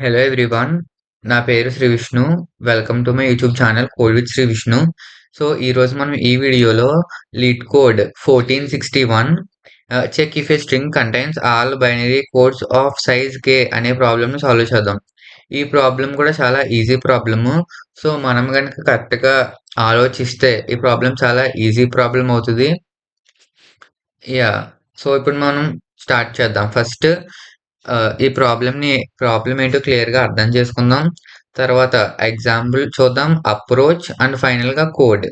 Hello everyone. నా పేరు Sri Vishnu. Welcome to my YouTube channel code with Sri Vishnu. So ఈరోజు మనం ఈ వీడియోలో LeetCode 1461 check if a string contains all binary codes of size k అనే ప్రాబ్లమ్‌ని సాల్వ్ చేద్దాం. ఈ ప్రాబ్లమ్ కూడా చాలా ఈజీ ప్రాబ్లము. సో మనం గనుక కరెక్ట్‌గా ఆలోచిస్తే ఈ ప్రాబ్లమ్ చాలా ఈజీ ప్రాబ్లమ్ అవుతది. యాహ్! సో ఇప్పుడు మనం స్టార్ట్ చేద్దాం. ఫస్ట్ ఈ ప్రాబ్లమ్ ఏంటో క్లియర్‌గా అర్థం చేసుకుందాం. తర్వాత ఎగ్జాంపుల్ చూద్దాం, అప్రోచ్ అండ్ ఫైనల్‌గా కోడ్.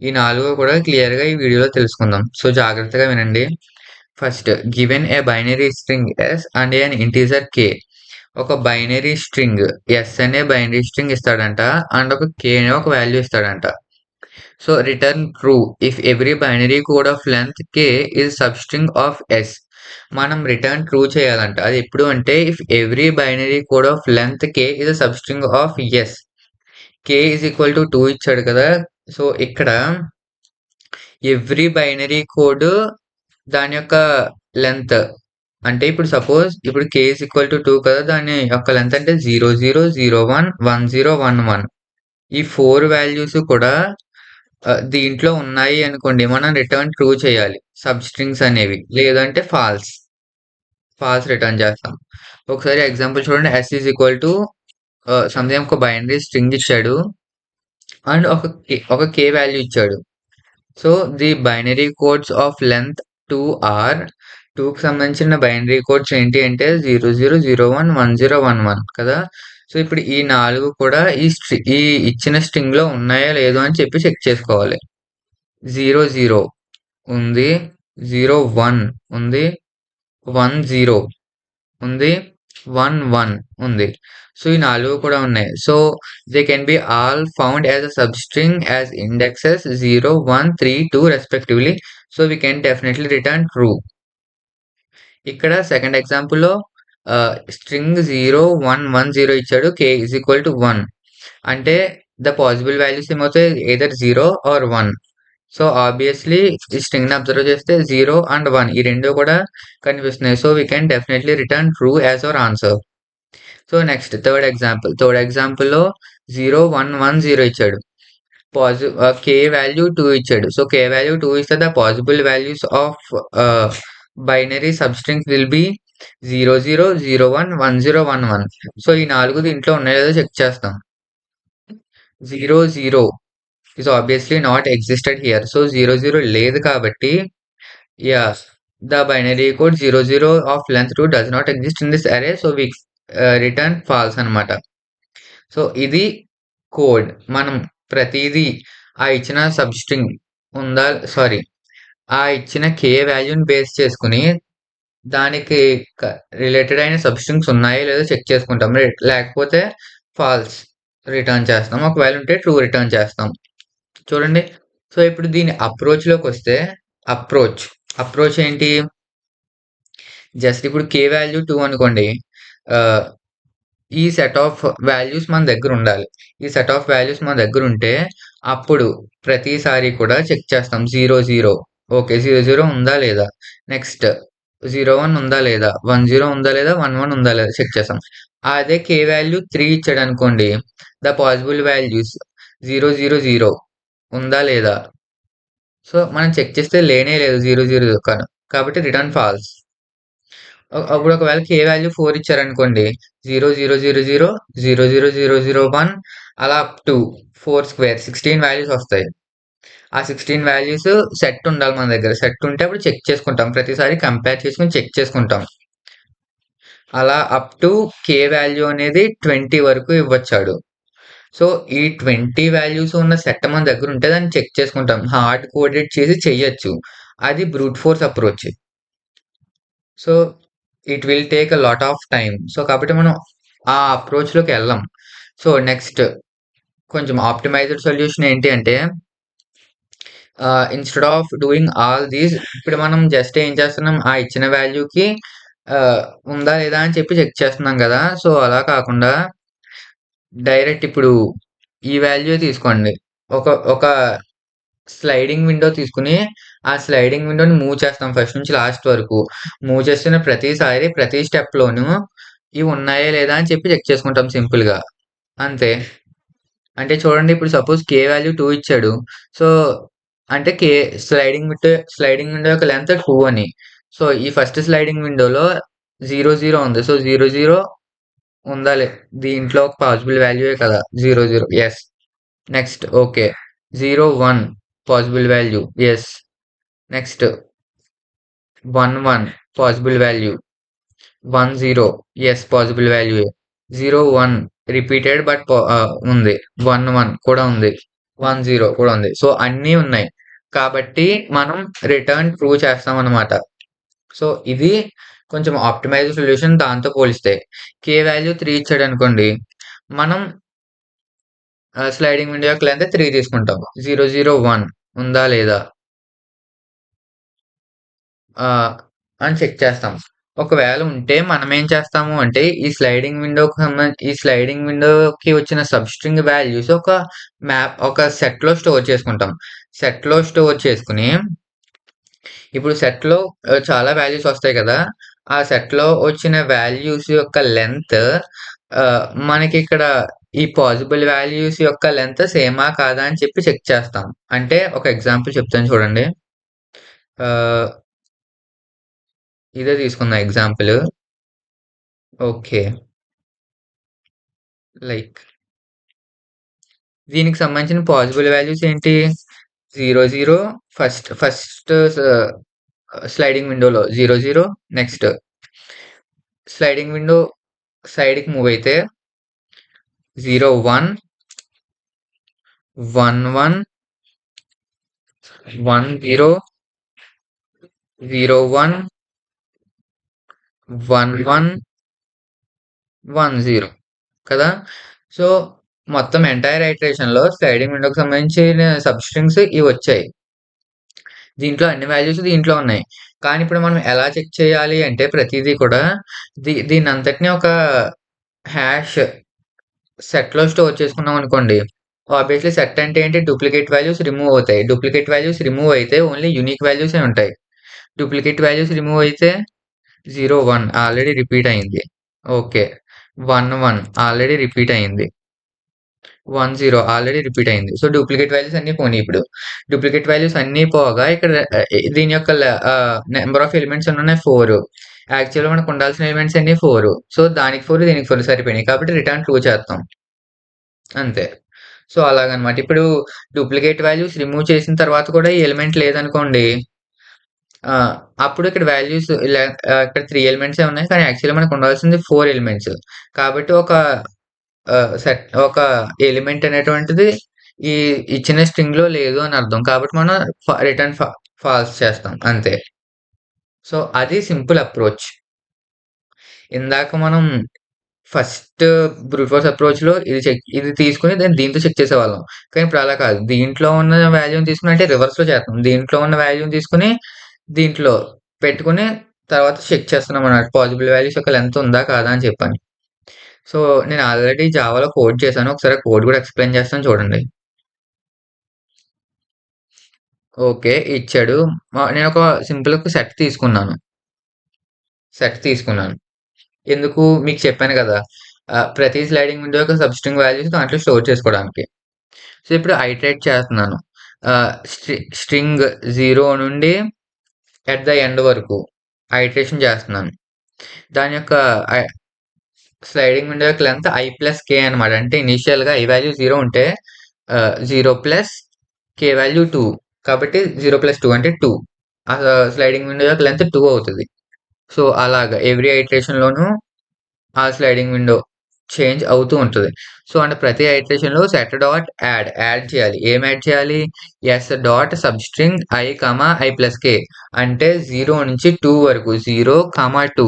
ఈ 4 కూడా క్లియర్‌గా ఈ వీడియోలో తెలుసుకుందాం. సో జాగ్రత్తగా వినండి. First given a binary string s and an integer k. ఒక బైనరీ స్ట్రింగ్ s అనే బైనరీ స్ట్రింగ్ ఇస్తాడంట. అండ్ ఒక k అనే ఒక వాల్యూ ఇస్తాడంట. So return true if every binary code of length k is substring of s. మనం return true చేయాలంట. అది ఎప్పుడు అంటే if every binary code of length k is a substring of s. k is equal to 2 ఇచ్చాడు కదా. So ఇక్కడ every binary code దాని యొక్క లెంగ్త్ అంటే ఇప్పుడు సపోజ్ ఇప్పుడు k is equal to 2 కదా, దాని యొక్క లెంగ్త్ అంటే 0 0 0 1 1 0 1 1. ఈ 4 వాల్యూస్ కూడా దీంట్లో ఉన్నాయి అనుకోండి, మనం రిటర్న్ ట్రూ చేయాలి సబ్ స్ట్రింగ్స్ అనేవి, లేదంటే ఫాల్స్ రిటర్న్ చేస్తాం. ఒకసారి ఎగ్జాంపుల్ చూడండి. s is equal to something ఒక బైనరీ స్ట్రింగ్ ఇచ్చాడు అండ్ ఒక k వాల్యూ ఇచ్చాడు. So the binary codes of length 2 are 2కి సంబంధించిన బైనరీ కోడ్స్ ఏంటి అంటే 0 0 0 1 1 0 1 1 కదా. సో ఇప్పుడు ఈ 4 కూడా ఈ ఇచ్చిన స్ట్రింగ్ లో ఉన్నాయో లేదో అని చెప్పి చెక్ చేసుకోవాలి. 0 0 ఉంది, 0 1 ఉంది, 1 0 ఉంది, 1 1 ఉంది. సో ఈ 4 కూడా ఉన్నాయి. So they can be all found as a substring as indexes 0 1 3 2 respectively. So we can definitely return true. ఇక్కడ సెకండ్ ఎగ్జాంపుల్‌లో స్ట్రింగ్ 0 1 1 0 ఇచ్చాడు. k is equal to 1. అంటే ద పాసిబుల్ వాల్యూస్ ఏమవుతాయి, ఎయిదర్ 0 ఆర్ 1. సో ఆబ్వియస్లీ ఈ స్ట్రింగ్‌ని observe చేస్తే 0 and 1 ఈ 2 కూడా కనిపిస్తున్నాయి. So we can definitely return true as our answer. So next third ఎగ్జాంపుల్‌లో 0 1 1 0 ఇచ్చాడు. k వాల్యూ 2 ఇచ్చాడు. సో k వాల్యూ 2 ఇస్తే the possible values of binary substrings will be 0 0 0 1 1 0 1 1. So ఈ 4 దీంట్లో ఉన్నాయో లేదో చెక్ చేస్తాం. 0 0 is obviously not existed here. So 0 0 లేదు కాబట్టి yeah! the binary code 0 0 of length 2 does not exist in this array. So we return false అన్నమాట. So ఇది code. మనం ప్రతీదీ ఆ ఇచ్చిన సబ్‌స్ట్రింగ్ ఉందా సారీ ఆ ఇచ్చిన k వాల్యూని బేస్ చేసుకొని దానికి రిలేటెడ్ అయిన సబ్‌స్ట్రింగ్స్ ఉన్నాయో లేదో చెక్ చేసుకుంటాం. లేకపోతే ఫాల్స్ రిటర్న్ చేస్తాం. ఒకవేళ ఉంటే ట్రూ రిటర్న్ చేస్తాం. చూడండి. సో ఇప్పుడు దీని అప్రోచ్‌లోకొస్తే అప్రోచ్ ఏంటి? జస్ట్ ఇప్పుడు k వాల్యూ 2 అనుకోండి. ఆహ్, ఈ సెట్ ఆఫ్ వాల్యూస్ మన దగ్గర ఉండాలి. ఈ సెట్ ఆఫ్ వాల్యూస్ మన దగ్గర ఉంటే అప్పుడు ప్రతిసారి కూడా చెక్ చేస్తాం. 0 0 ఓకే. 0 0 ఉందా లేదా? నెక్స్ట్ 0 1 ఉందా లేదా? 1 0 ఉందా లేదా? 1 1 ఉందా లేదా? చెక్ చేస్తాం. అదే k వాల్యూ 3 ఇచ్చాడనుకోండి. ద పాసిబుల్ వాల్యూస్ 0 0 0 ఉందా లేదా? సో మనం చెక్ చేస్తే లేనే లేదు 0 0 కాబట్టి రిటర్న్ ఫాల్స్. అప్పుడు ఒకవేళ k వాల్యూ 4 ఇచ్చారనుకోండి. 0 0 0 0 0 0 0 0 1 అలా అప్ టు 4 స్క్వేర్ 16 వాల్యూస్ వస్తాయి. ఆ 16 వాల్యూస్ సెట్ ఉండాలి మన దగ్గర. సెట్ ఉంటే అప్పుడు చెక్ చేసుకుంటాం. ప్రతిసారి కంపేర్ చేసుకొని చెక్ చేసుకుంటాం. అలా అప్ టు k వాల్యూ అనేది 20 వరకు ఇవ్వచ్చాడు. సో ఈ 20 వాల్యూస్ ఉన్న సెట్ మన దగ్గర ఉంటే దాన్ని చెక్ చేసుకుంటాం. హార్డ్ కోడెడ్ చేసి చెయ్యొచ్చు. అది brute force approach. So it will take a lot of time. So కాబట్టి మనం ఆ అప్రోచ్‌లోకి ఎళ్ళం. సో నెక్స్ట్ కొంచెం ఆప్టిమైజ్డ్ సొల్యూషన్ ఏంటి అంటే instead of doing all these ఇప్పుడు మనం జస్ట్ ఏం చేస్తున్నాం, ఆ ఇచ్చిన వాల్యూకి ఆహ్, ఉందా లేదా అని చెప్పి చెక్ చేస్తున్నాం గదా. సో అలా కాకుండా డైరెక్ట్ ఇప్పుడు ఈ వాల్యూ తీసుకోండి. ఒక ఒక స్లైడింగ్ విండో తీసుకొని, ఆ స్లైడింగ్ విండోని మూవ్ చేస్తాం ఫస్ట్ నుంచి లాస్ట్ వరకు. మూవ్ చేస్తున్న ప్రతిసారి ప్రతి స్టెప్‌లోనూ ఇవి ఉన్నాయా లేదా అని చెప్పి చెక్ చేసుకుంటాం సింపుల్‌గా. అంతే. అంటే చూడండి ఇప్పుడు సపోజ్ కే వాల్యూ 2 ఇచ్చాడు. సో, అంటే స్లైడింగ్ విండో యొక్క లెంత్ 2 అని. సో, ఈ ఫస్ట్ స్లైడింగ్ విండోలో 0, 0 ఉంది. సో, 0, 0 ఉందా దీంట్లో ఒక పాసిబుల్ వాల్యూయే కదా! 0, 0 yes. Next okay. 0, 1 possible value. Yes. Next 1, 1 possible value. 1, 0 yes possible వాల్యూయే. 0, 1 రిపీటెడ్ బట్ ఉంది. 1, 1 కూడా ఉంది. 1, 0 కూడా ఉంది. సో, అన్నీ ఉన్నాయి. కాబట్టి మనం రిటర్న్ ట్రూ చేస్తామనమాట. సో, ఇది కొంచెం ఆప్టిమైజ్డ్ సొల్యూషన్ దాంతో పోలిస్తే. కే వాల్యూ 3 ఇచ్చాడనుకోండి. మనం స్లైడింగ్ విండో యొక్క లెంత్ 3 తీసుకుంటాం. 0, 0, 1 ఉందా లేదా? ఆహ్, అని చెక్ చేస్తాం. ఒకవేళ ఉంటే మనమేం చేస్తాము అంటే, ఈ స్లైడింగ్ విండోకి వచ్చిన సబ్‌స్ట్రింగ్ వాల్యూస్ ఒక సెట్‌లో స్టోర్ చేసుకుంటాం. సెట్‌లో స్టోర్ చేసుకొని, ఇప్పుడు సెట్‌లో చాలా వాల్యూస్ వస్తాయి కదా! ఆ సెట్‌లో వచ్చిన వాల్యూస్ యొక్క లెంత్ మనకిక్కడ ఈ పాసిబుల్ వాల్యూస్ యొక్క లెంత్ సేమా కాదా అని చెప్పి చెక్ చేస్తాం. అంటే ఒక ఎగ్జాంపుల్ చెప్తాను చూడండి. ఆహ్, ఇదే తీసుకుందాం ఎగ్జాంపుల్. ఓకే. లైక్ దీనికి సంబంధించిన పాసిబుల్ వాల్యూస్ ఏంటి? 0, 0 ఫస్ట్ స్లైడింగ్ విండోలో 0, 0 నెక్స్ట్ స్లైడింగ్ విండో సైడ్‌కి మూవ్ అయితే 0, 1, 1, 1, 1, 0, 0, 1, 1, 1, 1, 0 కదా! సో, మొత్తం ఎంటైర్ ఐటరేషన్‌లో స్లైడింగ్ విండోకి సంబంధించిన సబ్‌స్ట్రింగ్స్ ఇవొచ్చాయి. దీంట్లో అన్ని వాల్యూస్ దీంట్లో ఉన్నాయి. కానీ ఇప్పుడు మనం ఎలా చెక్ చేయాలి అంటే ప్రతీదీ కూడా దీన్నంతటిని ఒక హాష్ సెట్‌లో స్టోర్ చేసుకున్నామనుకోండి. ఆబ్వియస్లీ సెట్ అంటే ఏంటి? డూప్లికేట్ వాల్యూస్ రిమూవ్ అవుతాయి. డూప్లికేట్ వాల్యూస్ రిమూవ్ అయితే ఓన్లీ యూనిక్ వాల్యూసే ఉంటాయి. డూప్లికేట్ వాల్యూస్ రిమూవ్ అయితే 0, 1 ఆల్రెడీ రిపీట్ అయింది. ఓకే. 1, 1 ఆల్రెడీ రిపీట్ అయింది. 1, 0 ఆల్రెడీ రిపీట్ అయింది. సో, డూప్లికేట్ వాల్యూస్ అన్నీ పోనియి ఇప్పుడు. డూప్లికేట్ వాల్యూస్ అన్నీ పోగా ఇక్కడ దీని యొక్క నంబర్ ఆఫ్ ఎలిమెంట్స్ ఎన్నున్నాయి? 4. యాక్చువల్‌గా మనకు ఉండాల్సిన ఎలిమెంట్స్ ఎన్ని? 4. సో, దానికి 4, దీనికి 4 సరిపోయినాయి. కాబట్టి రిటర్న్ ట్రూ చేస్తాం. అంతే. సో, అలాగనమాట. ఇప్పుడు డూప్లికేట్ వాల్యూస్ రిమూవ్ చేసిన తర్వాత కూడా ఈ ఎలిమెంట్ లేదనుకోండి. ఆహ్, అప్పుడు ఇక్కడ వాల్యూస్ ఇక్కడ 3 ఎలిమెంట్సే ఉన్నాయి. కానీ యాక్చువల్‌గా మనకు ఉండాల్సింది 4 ఎలిమెంట్స్. కాబట్టి ఒక ఎలిమెంట్ అనేటువంటిది ఈ ఇచ్చిన స్ట్రింగ్‌లో లేదు అని అర్థం. కాబట్టి మనం రిటర్న్ ఫాల్స్ చేస్తాం అంతే. సో, అది సింపుల్ అప్రోచ్. ఇందాక మనం ఫస్ట్ బ్రూట్ ఫోర్స్ అప్రోచ్‌లో ఇది తీసుకొని దీంతో చెక్ చేసేవాళ్ళం. కానీ ఇప్పుడు అలా కాదు. దీంట్లో ఉన్న వాల్యూని తీసుకొని అంటే రివర్స్‌లో చేస్తున్నాం. దీంట్లో ఉన్న వాల్యూని తీసుకొని దీంట్లో పెట్టుకొని తర్వాత చెక్ చేస్తున్నామన్నమాట. పాసిబుల్ వాల్యూస్ యొక్క లెంత్ ఉందా? కాదా? అని చెప్పని. సో, నేను ఆల్రెడీ జావాలో కోడ్ చేశాను. ఒకసారి ఆ కోడ్ కూడా ఎక్స్‌ప్లెయిన్ చేస్తాను చూడండి. ఓకే. ఇచ్చాడు. నేనొక సింపుల్ సెట్ తీసుకున్నాను. సెట్ తీసుకున్నాను. ఎందుకు? మీకు చెప్పాను గదా! ప్రతి స్లైడింగ్ విండో యొక్క సబ్‌స్ట్రింగ్ వాల్యూస్ దాంట్లో స్టోర్ చేసుకోవడానికి. సో, ఇప్పుడు ఐటరేట్ చేస్తున్నాను. స్ట్రింగ్ 0 నుండి ఎట్ ద ఎండ్ వరకు ఐటరేషన్ చేస్తున్నాను. దాని యొక్క ఐ స్లైడింగ్ విండో యొక్క లెంత్ i+k అనమాట. అంటే ఇనీషియల్‌గా i వాల్యూ 0 ఉంటే 0 ప్లస్ k వాల్యూ 2. కాబట్టి 0 + 2 అంటే 2. స్లైడింగ్ విండో యొక్క లెంత్ 2 అవుతది. సో, అలాగా ఎవ్రీ ఐటరేషన్‌లోనూ ఆ స్లైడింగ్ విండో చేంజ్ అవుతూ ఉంటది. సో, అంటే ప్రతి ఐటరేషన్‌లో సెట్ డాట్ యాడ్ చేయాలి. ఏం యాడ్ చేయాలి? Yes dot substring i, i+k అంటే 0 నుంచి 2 వరకు 0, 2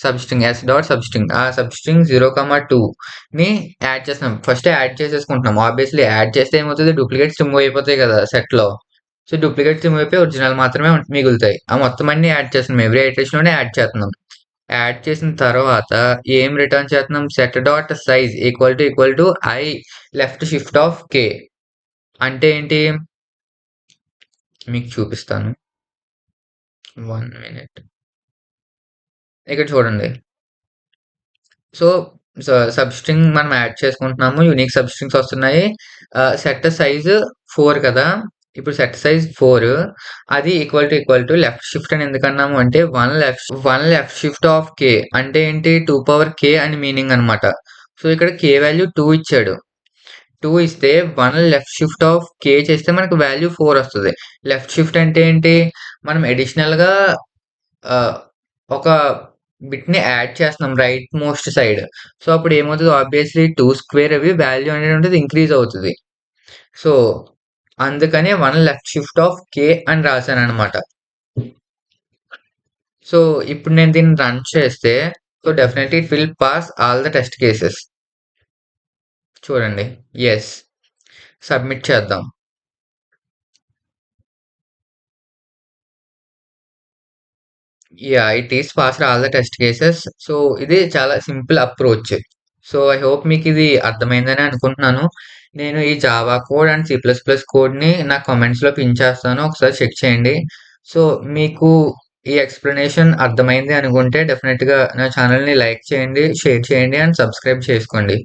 సబ్‌స్ట్రింగ్ యెస్ డాట్ సబ్‌స్ట్రింగ్ ఆ సబ్‌స్ట్రింగ్ 0, 2ని యాడ్ చేస్తున్నాం. ఫస్ట్ యాడ్ చేసేసుకుంటున్నాం. ఆబ్వియస్లీ యాడ్ చేస్తే ఏమవుతది? డూప్లికేట్స్ రిమూవ్ అయిపోతాయి కదా! సెట్‌లో. సో, డూప్లికేట్స్ రిమూవ్ అయిపోయి ఒరిజినల్ మాత్రమే మిగులుతాయి. ఆ మొత్తం అన్నీ యాడ్ చేస్తున్నాం. ఎవ్రీ ఐటరేషన్‌లోనే యాడ్ చేస్తున్నాం. యాడ్ చేసిన తర్వాత ఏం రిటర్న్ చేస్తున్నాం? Set dot size i left shift of k. అంటే ఏంటి? మీకు చూపిస్తాను. 1 మినిట్. ఇక్కడ చూడండి. సో, సబ్‌స్ట్రింగ్ మనం యాడ్ చేసుకుంటున్నాము. యూనిక్ సబ్‌స్ట్రింగ్స్ వస్తున్నాయి. సెట్ సైజ్ 4 కదా! ఇప్పుడు సెట్ సైజ్ 4 అది ఈక్వల్ టు లెఫ్ట్ షిఫ్ట్ అని ఎందుకన్నాము అంటే 1 లెఫ్ట్ షిఫ్ట్ ఆఫ్ కే అంటే ఏంటి 2 పవర్ కే అని మీనింగ్ అనమాట. సో, ఇక్కడ కే వాల్యూ 2 ఇచ్చాడు. 2 ఇస్తే 1 లెఫ్ట్ షిఫ్ట్ ఆఫ్ కే చేస్తే మనకు వాల్యూ 4 వస్తది. లెఫ్ట్ షిఫ్ట్ అంటే ఏంటి? మనం అడిషనల్‌గా ఆహ్, ఒక బిట్‌ని యాడ్ చేస్తున్నాం రైట్ మోస్ట్ సైడ్. సో, అప్పుడు ఏమవుతది ఆబ్వియస్‌లీ 2 స్క్వేర్ అవి వాల్యూ అనేటువంటిది ఇంక్రీజ్ అవుతది. సో, అందుకనే 1 లెఫ్ట్ షిఫ్ట్ ఆఫ్ కే అని రాసాననమాట. సో, ఇప్పుడు నేను దీన్ని రన్ చేస్తే so, definitely it will pass all the test cases. చూడండి. యెస్. సబ్మిట్ చేద్దాం. Yeah! It is passed all the test cases. So, ఇది చాలా simple approach. So, I hope మీకిది అర్థమైందని అనుకుంటున్నాను. నేను ఈ Java code and C plus plus కోడ్‌ని నా కామెంట్స్‌లో పిన్ చేస్తాను. ఒకసారి చెక్ చేయండి. సో, మీకు ఈ ఎక్స్‌ప్లనేషన్ అర్థమైంది అనుకుంటే డెఫినెట్‌గా నా ఛానెల్‌ని లైక్ చేయండి, షేర్ చేయండి అండ్ సబ్స్క్రైబ్ చేసుకోండి.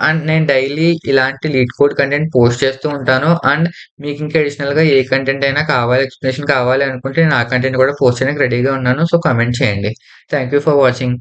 అండ్ నేను డైలీ ఇలాంటి లీడ్ కోడ్ కంటెంట్ పోస్ట్ చేస్తూ ఉంటాను. అండ్ మీకింకా అడిషనల్‌గా ఏ కంటెంట్ అయినా కావాలి, ఎక్స్‌ప్లనేషన్ కావాలి అనుకుంటే నేను ఆ కంటెంట్ కూడా పోస్ట్ చేయడానికి రెడీగా ఉన్నాను. సో, కామెంట్ చేయండి. Thank you for watching.